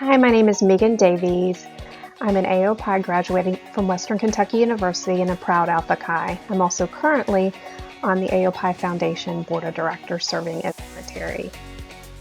Hi, my name is Meagan Davies. I'm an AOII graduating from Western Kentucky University and a proud Alpha Chi. I'm also currently on the AOII Foundation Board of Directors serving as secretary.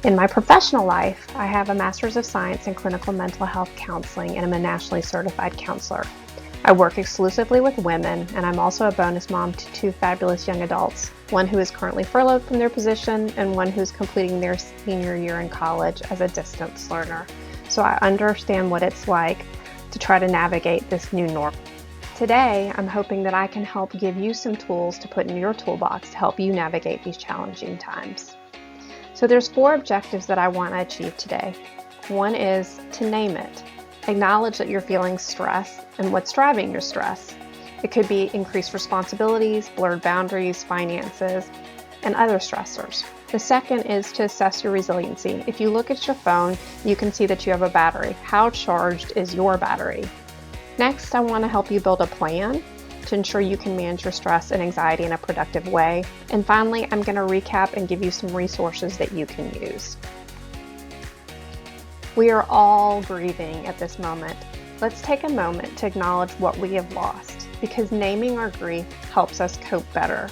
In my professional life, I have a Master's of Science in Clinical Mental Health Counseling and I'm a nationally certified counselor. I work exclusively with women, and I'm also a bonus mom to two fabulous young adults, one who is currently furloughed from their position and one who's completing their senior year in college as a distance learner. So I understand what it's like to try to navigate this new norm. Today, I'm hoping that I can help give you some tools to put in your toolbox to help you navigate these challenging times. So there's 4 objectives that I want to achieve today. One is to name it. Acknowledge that you're feeling stress and what's driving your stress. It could be increased responsibilities, blurred boundaries, finances, and other stressors. The second is to assess your resiliency. If you look at your phone, you can see that you have a battery. How charged is your battery? Next, I want to help you build a plan to ensure you can manage your stress and anxiety in a productive way. And finally, I'm going to recap and give you some resources that you can use. We are all grieving at this moment. Let's take a moment to acknowledge what we have lost, because naming our grief helps us cope better.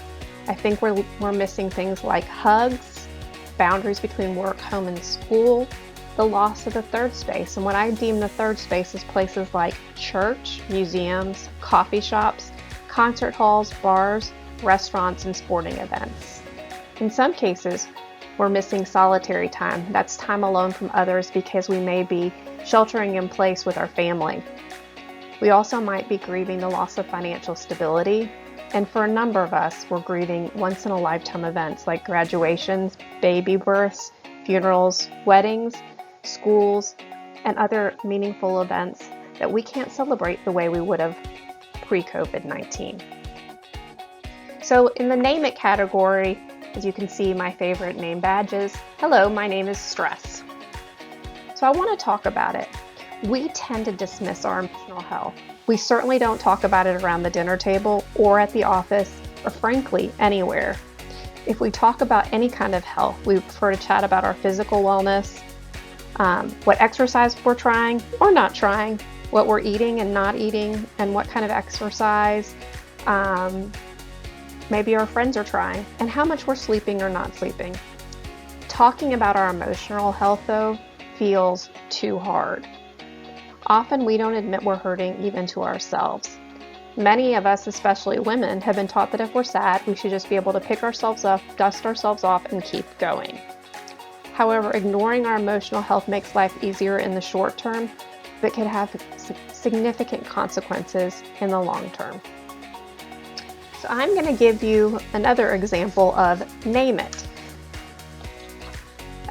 I think we're missing things like hugs, boundaries between work, home, and school, the loss of the third space. And what I deem the third space is places like church, museums, coffee shops, concert halls, bars, restaurants, and sporting events. In some cases, we're missing solitary time. That's time alone from others because we may be sheltering in place with our family. We also might be grieving the loss of financial stability. And for a number of us, we're grieving once-in-a-lifetime events like graduations, baby births, funerals, weddings, schools, and other meaningful events that we can't celebrate the way we would have pre-COVID-19. So in the Name It category, as you can see, my favorite name badges. Hello, my name is stress. So I want to talk about it. We tend to dismiss our emotional health. We certainly don't talk about it around the dinner table or at the office or frankly anywhere. If we talk about any kind of health, we prefer to chat about our physical wellness, what exercise we're trying or not trying, what we're eating and not eating, and what kind of exercise maybe our friends are trying, and how much we're sleeping or not sleeping. Talking about our emotional health, though, feels too hard. Often we don't admit we're hurting even to ourselves. Many of us, especially women, have been taught that if we're sad, we should just be able to pick ourselves up, dust ourselves off, and keep going. However, ignoring our emotional health makes life easier in the short term, but can have significant consequences in the long term. So I'm going to give you another example of name it.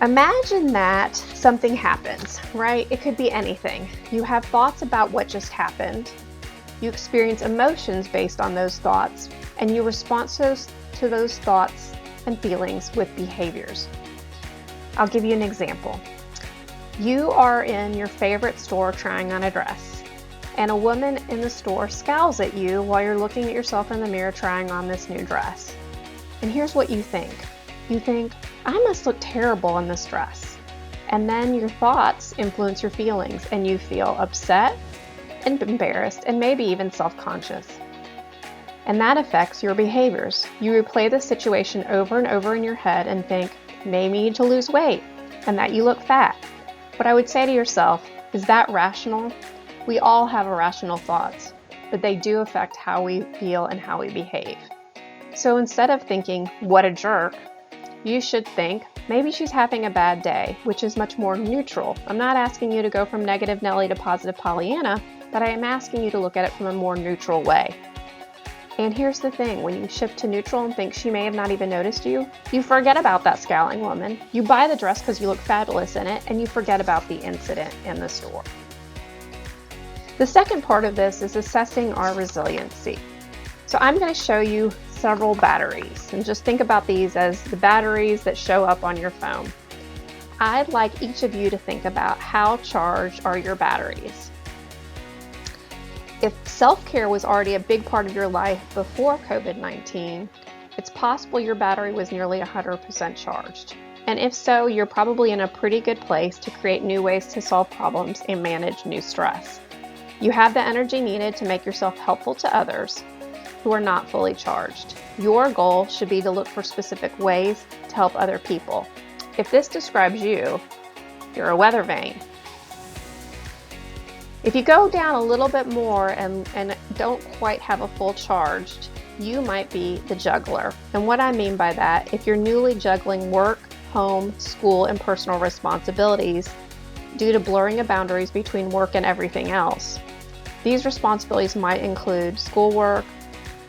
Imagine that something happens, right? It could be anything. You have thoughts about what just happened. You experience emotions based on those thoughts, and you respond to those thoughts and feelings with behaviors. I'll give you an example. You are in your favorite store trying on a dress, and a woman in the store scowls at you while you're looking at yourself in the mirror trying on this new dress. And here's what you think. You think, I must look terrible in this dress. And then your thoughts influence your feelings and you feel upset and embarrassed and maybe even self-conscious. And that affects your behaviors. You replay the situation over and over in your head and think, maybe you need to lose weight and that you look fat. What I would say to yourself, is that rational? We all have irrational thoughts, but they do affect how we feel and how we behave. So instead of thinking, what a jerk, you should think, maybe she's having a bad day, which is much more neutral. I'm not asking you to go from negative Nelly to positive Pollyanna, but I am asking you to look at it from a more neutral way. And here's the thing, when you shift to neutral and think she may have not even noticed you, you forget about that scowling woman. You buy the dress because you look fabulous in it, and you forget about the incident in the store. The second part of this is assessing our resiliency. So I'm going to show you several batteries, and just think about these as the batteries that show up on your phone. I'd like each of you to think about how charged are your batteries. If self-care was already a big part of your life before COVID-19, it's possible your battery was nearly 100% charged. And if so, you're probably in a pretty good place to create new ways to solve problems and manage new stress. You have the energy needed to make yourself helpful to others who are not fully charged. Your goal should be to look for specific ways to help other people. If this describes you, you're a weather vane. If you go down a little bit more and don't quite have a full charged, you might be the juggler. And what I mean by that, if you're newly juggling work, home, school, and personal responsibilities due to blurring of boundaries between work and everything else. These responsibilities might include schoolwork,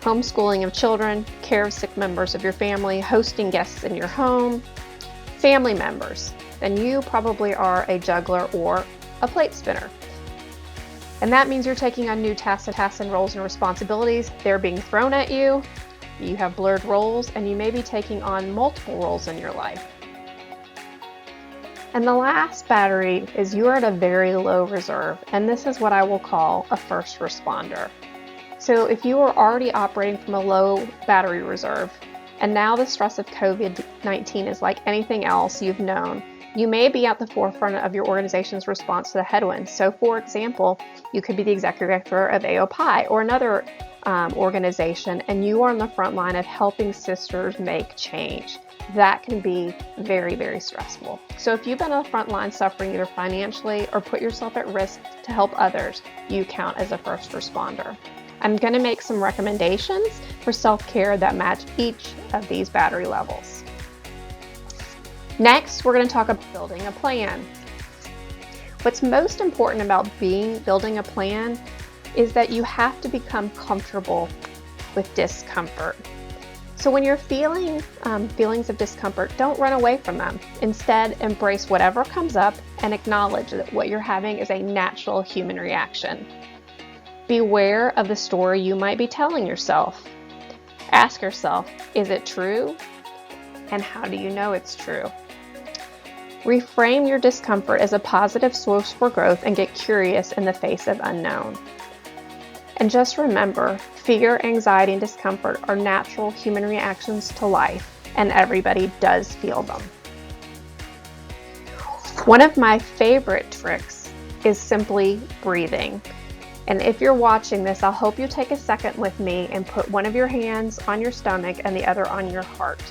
homeschooling of children, care of sick members of your family, hosting guests in your home, family members. Then you probably are a juggler or a plate spinner. And that means you're taking on new tasks and roles and responsibilities. They're being thrown at you. You have blurred roles, and you may be taking on multiple roles in your life. And the last battery is you're at a very low reserve, and this is what I will call a first responder. So if you are already operating from a low battery reserve, and now the stress of COVID-19 is like anything else you've known, you may be at the forefront of your organization's response to the headwinds. So for example, you could be the executive director of AOII or another organization, and you are on the front line of helping sisters make change. That can be very, very stressful. So if you've been on the front line suffering either financially or put yourself at risk to help others, you count as a first responder. I'm going to make some recommendations for self-care that match each of these battery levels. Next, we're going to talk about building a plan. What's most important about building a plan is that you have to become comfortable with discomfort. So when you're feeling feelings of discomfort, don't run away from them. Instead, embrace whatever comes up and acknowledge that what you're having is a natural human reaction. Beware of the story you might be telling yourself. Ask yourself, is it true? And how do you know it's true? Reframe your discomfort as a positive source for growth and get curious in the face of unknown. And just remember, fear, anxiety, and discomfort are natural human reactions to life, and everybody does feel them. One of my favorite tricks is simply breathing. And if you're watching this, I'll hope you take a second with me and put one of your hands on your stomach and the other on your heart.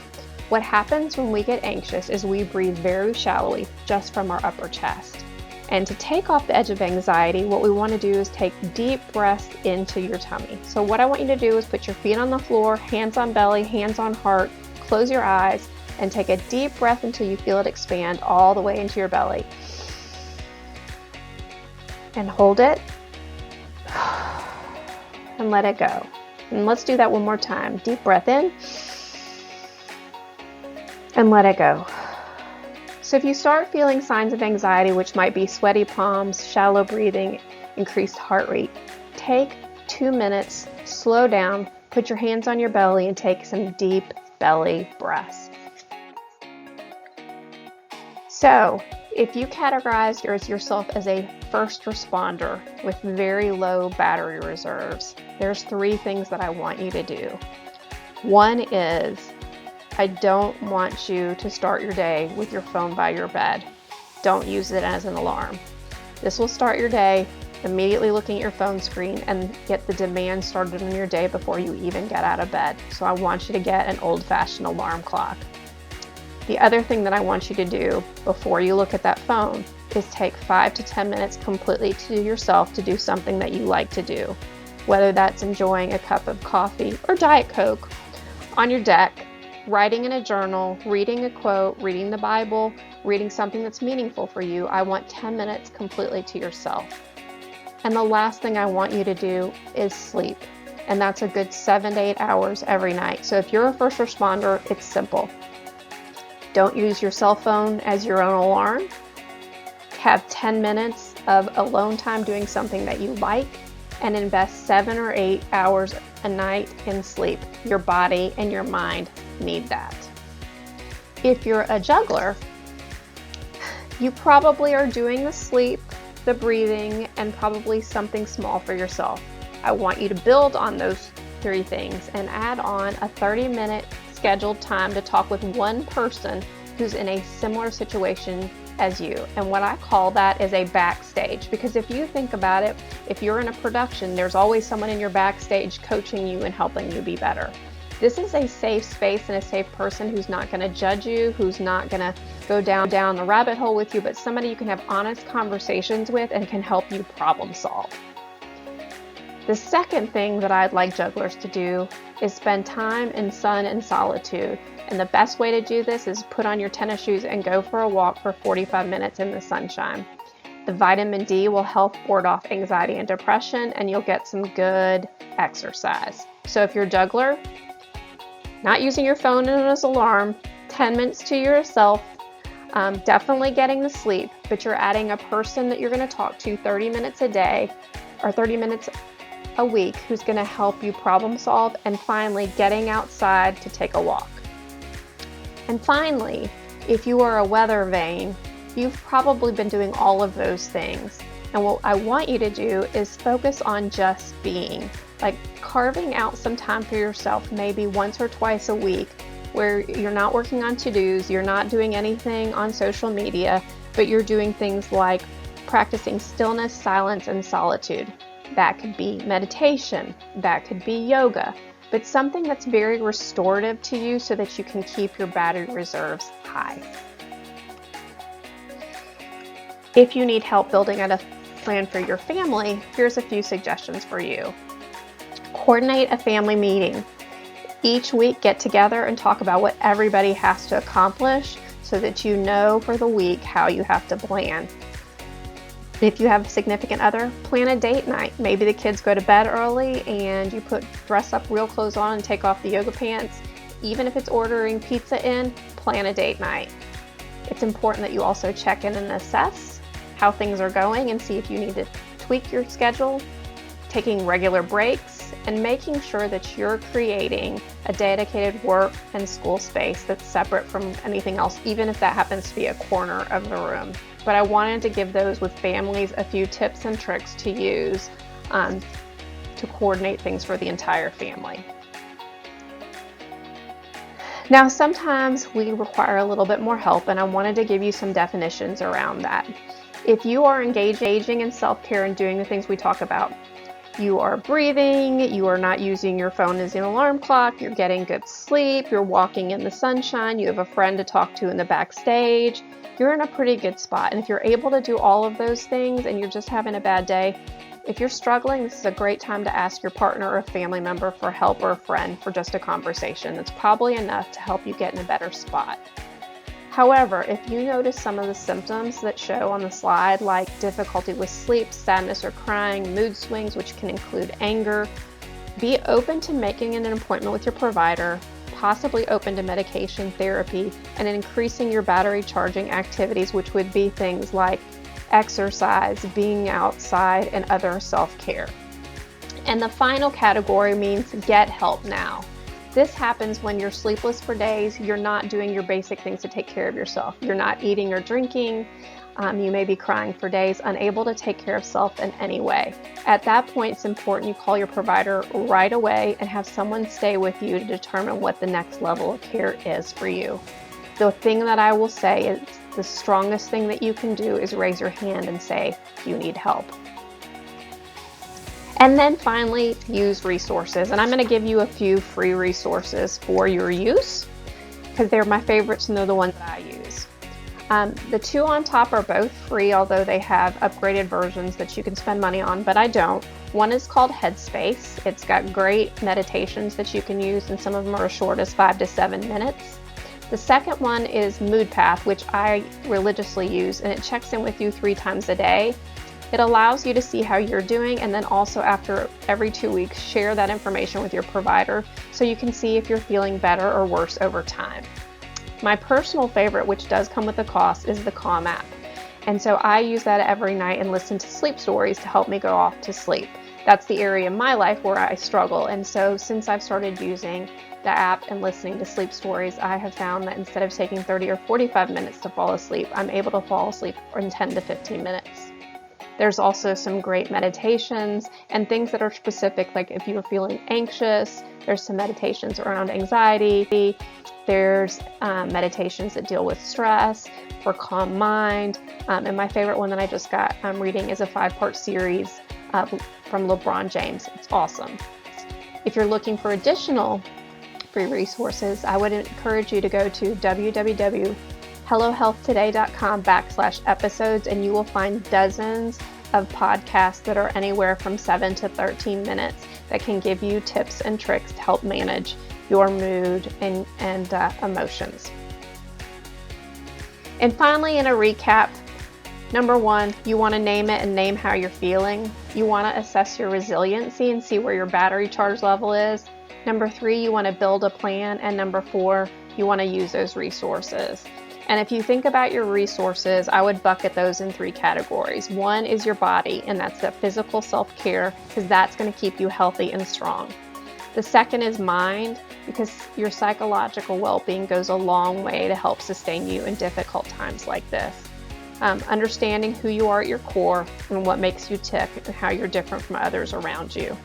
What happens when we get anxious is we breathe very shallowly just from our upper chest. And to take off the edge of anxiety, what we want to do is take deep breaths into your tummy. So what I want you to do is put your feet on the floor, hands on belly, hands on heart, close your eyes, and take a deep breath until you feel it expand all the way into your belly. And hold it. And let it go. And let's do that one more time. Deep breath in. And let it go. So if you start feeling signs of anxiety, which might be sweaty palms, shallow breathing, increased heart rate, take 2 minutes, slow down, put your hands on your belly, and take some deep belly breaths. So if you categorize yourself as a first responder with very low battery reserves, there's 3 things that I want you to do. One is, I don't want you to start your day with your phone by your bed. Don't use it as an alarm. This will start your day immediately looking at your phone screen and get the demand started on your day before you even get out of bed. So I want you to get an old-fashioned alarm clock. The other thing that I want you to do before you look at that phone is take 5 to 10 minutes completely to yourself to do something that you like to do. Whether that's enjoying a cup of coffee or Diet Coke on your deck, writing in a journal, reading a quote, reading the Bible, reading something that's meaningful for you. I want 10 minutes completely to yourself. And the last thing I want you to do is sleep. And that's a good 7 to 8 hours every night. So if you're a first responder, it's simple. Don't use your cell phone as your own alarm. Have 10 minutes of alone time doing something that you like, and invest 7 or 8 hours a night in sleep. Your body and your mind need that. If you're a juggler, you probably are doing the sleep, the breathing, and probably something small for yourself. I want you to build on those 3 things and add on a 30-minute scheduled time to talk with one person who's in a similar situation as you. And what I call that is a backstage, because if you think about it, if you're in a production, there's always someone in your backstage coaching you and helping you be better. This is a safe space and a safe person who's not going to judge you, who's not going to go down the rabbit hole with you, but somebody you can have honest conversations with and can help you problem solve. The second thing that I'd like jugglers to do is spend time in sun and solitude. And the best way to do this is put on your tennis shoes and go for a walk for 45 minutes in the sunshine. The vitamin D will help ward off anxiety and depression, and you'll get some good exercise. So if you're a juggler, not using your phone as an alarm, 10 minutes to yourself, definitely getting the sleep, but you're adding a person that you're going to talk to 30 minutes a day or 30 minutes a week who's going to help you problem solve, and finally getting outside to take a walk. And finally, if you are a weather vane, you've probably been doing all of those things. And what I want you to do is focus on just being, like carving out some time for yourself, maybe once or twice a week, where you're not working on to-dos, you're not doing anything on social media, but you're doing things like practicing stillness, silence, and solitude. That could be meditation, that could be yoga, but something that's very restorative to you so that you can keep your battery reserves high. If you need help building out a plan for your family, here's a few suggestions for you. Coordinate a family meeting. Each week, get together and talk about what everybody has to accomplish so that you know for the week how you have to plan. If you have a significant other, plan a date night. Maybe the kids go to bed early and you dress up real clothes on and take off the yoga pants. Even if it's ordering pizza in, plan a date night. It's important that you also check in and assess how things are going and see if you need to tweak your schedule, taking regular breaks, and making sure that you're creating a dedicated work and school space that's separate from anything else, even if that happens to be a corner of the room. But I wanted to give those with families a few tips and tricks to use to coordinate things for the entire family. Now, sometimes we require a little bit more help, and I wanted to give you some definitions around that. If you are engaging in self-care and doing the things we talk about, you are breathing, you are not using your phone as an alarm clock, you're getting good sleep, you're walking in the sunshine, you have a friend to talk to in the backstage, you're in a pretty good spot. And if you're able to do all of those things and you're just having a bad day, if you're struggling, this is a great time to ask your partner or a family member for help, or a friend for just a conversation. That's probably enough to help you get in a better spot. However, if you notice some of the symptoms that show on the slide, like difficulty with sleep, sadness or crying, mood swings, which can include anger, be open to making an appointment with your provider, possibly open to medication therapy, and increasing your battery charging activities, which would be things like exercise, being outside, and other self-care. And the final category means get help now. This happens when you're sleepless for days, you're not doing your basic things to take care of yourself. You're not eating or drinking, you may be crying for days, unable to take care of self in any way. At that point, it's important you call your provider right away and have someone stay with you to determine what the next level of care is for you. The thing that I will say is the strongest thing that you can do is raise your hand and say you need help. And then finally, use resources. And I'm going to give you a few free resources for your use because they're my favorites and they're the ones that I use. The two on top are both free, although they have upgraded versions that you can spend money on, but I don't. One is called Headspace. It's got great meditations that you can use, and some of them are as short as 5 to 7 minutes. The second one is Mood Path, which I religiously use, and it checks in with you 3 times a day. It allows you to see how you're doing, and then also after every 2 weeks, share that information with your provider so you can see if you're feeling better or worse over time. My personal favorite, which does come with a cost, is the Calm app. And so I use that every night and listen to sleep stories to help me go off to sleep. That's the area of my life where I struggle. And so since I've started using the app and listening to sleep stories, I have found that instead of taking 30 or 45 minutes to fall asleep, I'm able to fall asleep in 10 to 15 minutes. There's also some great meditations and things that are specific, like if you're feeling anxious, There's some meditations around anxiety. There's meditations that deal with stress for calm mind. And my favorite one that I just got reading is a 5-part series from LeBron James. It's awesome. If you're looking for additional free resources, I would encourage you to go to www.hellohealthtoday.com/episodes, and you will find dozens of podcasts that are anywhere from 7 to 13 minutes that can give you tips and tricks to help manage your mood and emotions. And finally, in a recap, number 1, you want to name it and name how you're feeling. You want to assess your resiliency and see where your battery charge level is. Number 3, you want to build a plan. And number 4, you want to use those resources. And if you think about your resources, I would bucket those in 3 categories. 1 is your body, and that's the physical self-care, because that's going to keep you healthy and strong. The second is mind, because your psychological well-being goes a long way to help sustain you in difficult times like this. Understanding who you are at your core and what makes you tick and how you're different from others around you.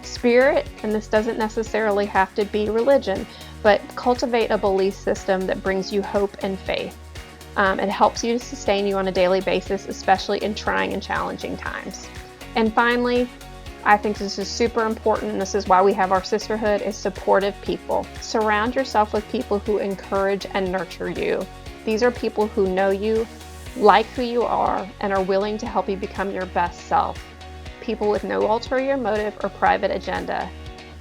Spirit, and this doesn't necessarily have to be religion, but cultivate a belief system that brings you hope and faith. It helps you to sustain you on a daily basis, especially in trying and challenging times. And finally, I think this is super important, and this is why we have our sisterhood, is supportive people. Surround yourself with people who encourage and nurture you. These are people who know you, like who you are, and are willing to help you become your best self. People with no ulterior motive or private agenda.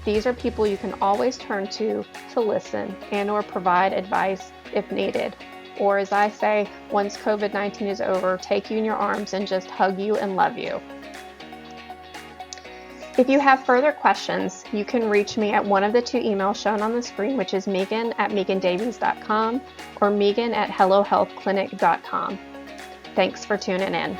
These are people you can always turn to listen and or provide advice if needed. Or as I say, once COVID-19 is over, take you in your arms and just hug you and love you. If you have further questions, you can reach me at one of the 2 emails shown on the screen, which is Meagan@meagandavies.com or Meagan@hellohealthclinic.com. Thanks for tuning in.